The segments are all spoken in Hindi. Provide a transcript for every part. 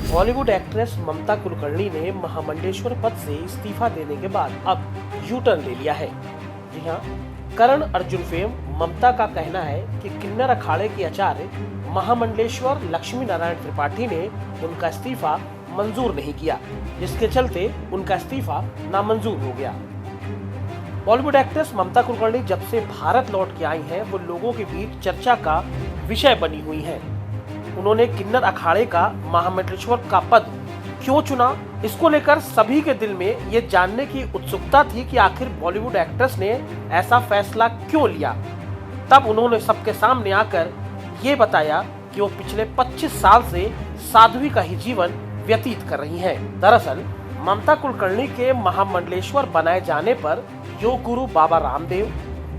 बॉलीवुड एक्ट्रेस ममता कुलकर्णी ने महामंडलेश्वर पद से इस्तीफा देने के बाद अब यू टर्न ले लिया है। जी हाँ, करण अर्जुन फेम ममता का कहना है कि किन्नर अखाड़े के आचार्य महामंडलेश्वर लक्ष्मी नारायण त्रिपाठी ने उनका इस्तीफा मंजूर नहीं किया, जिसके चलते उनका इस्तीफा नामंजूर हो गया। बॉलीवुड एक्ट्रेस ममता कुलकर्णी जब से भारत लौट के आई हैं, वो लोगों के बीच चर्चा का विषय बनी हुई हैं। उन्होंने किन्नर अखाड़े का महामंडलेश्वर का पद क्यों चुना, इसको लेकर सभी के दिल में ये जानने की उत्सुकता थी कि आखिर बॉलीवुड एक्ट्रेस ने ऐसा फैसला क्यों लिया। तब उन्होंने सबके सामने आकर ये बताया कि वो पिछले 25 साल से साध्वी का ही जीवन व्यतीत कर रही हैं। दरअसल ममता कुलकर्णी के महामंडलेश्वर बनाए जाने पर योग गुरु बाबा रामदेव,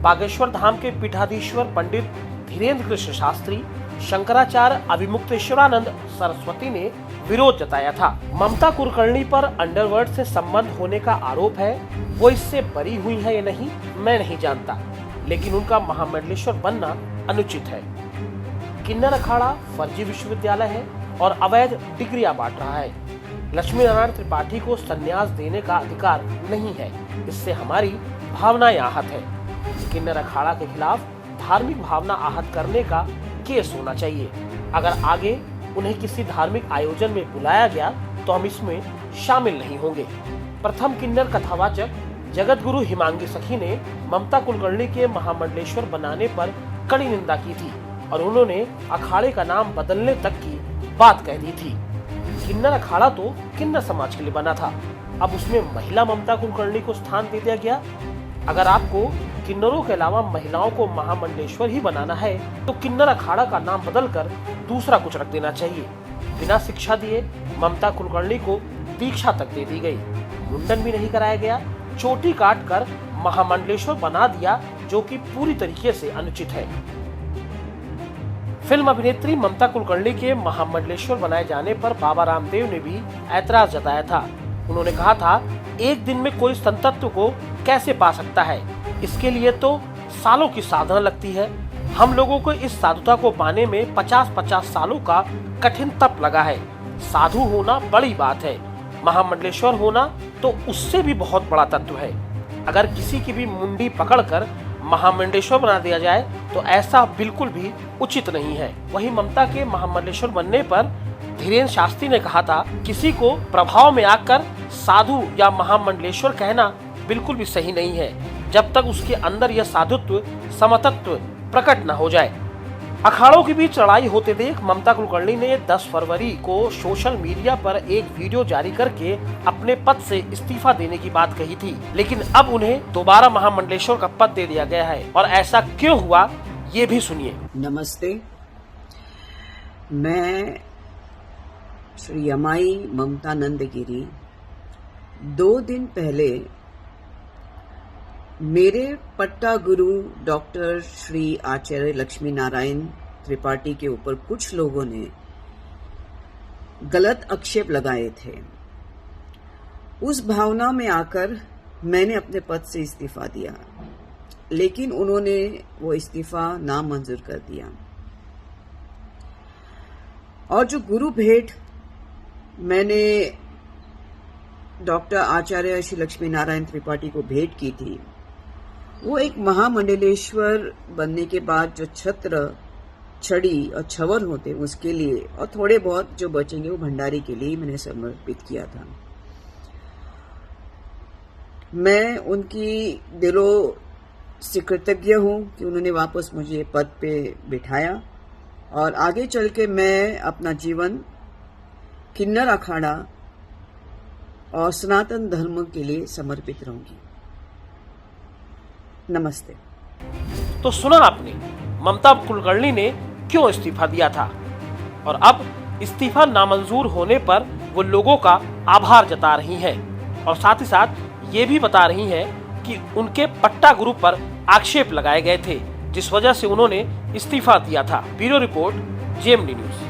बागेश्वर धाम के पीठाधीश्वर पंडित धीरेन्द्र कृष्ण शास्त्री, शंकराचार्य अभिमुक्तेश्वरानंद सरस्वती ने विरोध जताया था। ममता कुलकर्णी पर अंडरवर्ल्ड से संबंध होने का आरोप है। वो इससे बरी हुई है या नहीं, मैं नहीं जानता, लेकिन उनका महामंडलेश्वर बनना अनुचित है। किन्नर अखाड़ा फर्जी विश्वविद्यालय है और अवैध डिग्रियां बांट रहा है। लक्ष्मी नारायण त्रिपाठी को संन्यास देने का अधिकार नहीं है, इससे हमारी भावनाएं आहत है। किन्नर अखाड़ा के खिलाफ धार्मिक भावना आहत करने का केस होना चाहिए। अगर आगे उन्हें किसी धार्मिक आयोजन में बुलाया गया तो हम इसमें शामिल नहीं होंगे। प्रथम किन्नर कथावाचक जगत गुरु हिमांगी सखी ने ममता कुलकर्णी के महामंडलेश्वर बनाने पर कड़ी निंदा की थी और उन्होंने अखाड़े का नाम बदलने तक की बात कह दी थी। किन्नर अखाड़ा तो किन्नर समाज के लिए बना था, अब उसमें महिला ममता कुलकर्णी को स्थान दे दिया गया। अगर आपको किन्नरों के अलावा महिलाओं को महामंडलेश्वर ही बनाना है तो किन्नर अखाड़ा का नाम बदलकर दूसरा कुछ रख देना चाहिए। बिना शिक्षा दिए ममता कुलकर्णी को दीक्षा तक दे दी गई, मुंडन भी नहीं कराया गया, चोटी काट कर महामंडलेश्वर बना दिया, जो कि पूरी तरीके से अनुचित है। फिल्म अभिनेत्री ममता कुलकर्णी के महामंडलेश्वर बनाए जाने पर बाबा रामदेव ने भी ऐतराज जताया था। उन्होंने कहा था, एक दिन में कोई संतत्व को कैसे पा सकता है, इसके लिए तो सालों की साधना लगती है। हम लोगों को इस साधुता को पाने में 50-50 सालों का कठिन तप लगा है। साधु होना बड़ी बात है, महामंडलेश्वर होना तो उससे भी बहुत बड़ा तत्व है। अगर किसी की भी मुंडी पकड़कर महामंडलेश्वर बना दिया जाए तो ऐसा बिल्कुल भी उचित नहीं है। वहीं ममता के महामंडलेश्वर बनने पर धीरेन्द्र शास्त्री ने कहा था, किसी को प्रभाव में आकर साधु या महामंडलेश्वर कहना बिल्कुल भी सही नहीं है, जब तक उसके अंदर यह साधुत्व समतत्व प्रकट न हो जाए। अखाड़ों के बीच लड़ाई होते देख ममता कुलकर्णी ने 10 फरवरी को सोशल मीडिया पर एक वीडियो जारी करके अपने पद से इस्तीफा देने की बात कही थी, लेकिन अब उन्हें दोबारा महामंडलेश्वर का पद दे दिया गया है। और ऐसा क्यों हुआ, ये भी सुनिए। नमस्ते, मैं श्री अमाई ममता नंदगिरी 2 दिन पहले मेरे पट्टा गुरु डॉक्टर श्री आचार्य लक्ष्मी नारायण त्रिपाठी के ऊपर कुछ लोगों ने गलत आक्षेप लगाए थे। उस भावना में आकर मैंने अपने पद से इस्तीफा दिया, लेकिन उन्होंने वो इस्तीफा नामंजूर कर दिया। और जो गुरु भेंट मैंने डॉक्टर आचार्य श्री लक्ष्मी नारायण त्रिपाठी को भेंट की थी, वो एक महामंडलेश्वर बनने के बाद जो छत्र, छड़ी और छवन होते उसके लिए, और थोड़े बहुत जो बचेंगे वो भंडारी के लिए मैंने समर्पित किया था। मैं उनकी दिलों से कृतज्ञ हूँ कि उन्होंने वापस मुझे पद पे बिठाया और आगे चल के मैं अपना जीवन किन्नर अखाड़ा और सनातन धर्म के लिए समर्पित रहूंगी। नमस्ते। तो सुना आपने ममता कुलकर्णी ने क्यों इस्तीफा दिया था, और अब इस्तीफा नामंजूर होने पर वो लोगों का आभार जता रही हैं और साथ ही साथ ये भी बता रही हैं कि उनके पट्टा गुरु पर आक्षेप लगाए गए थे, जिस वजह से उन्होंने इस्तीफा दिया था। Bureau report, JMD news.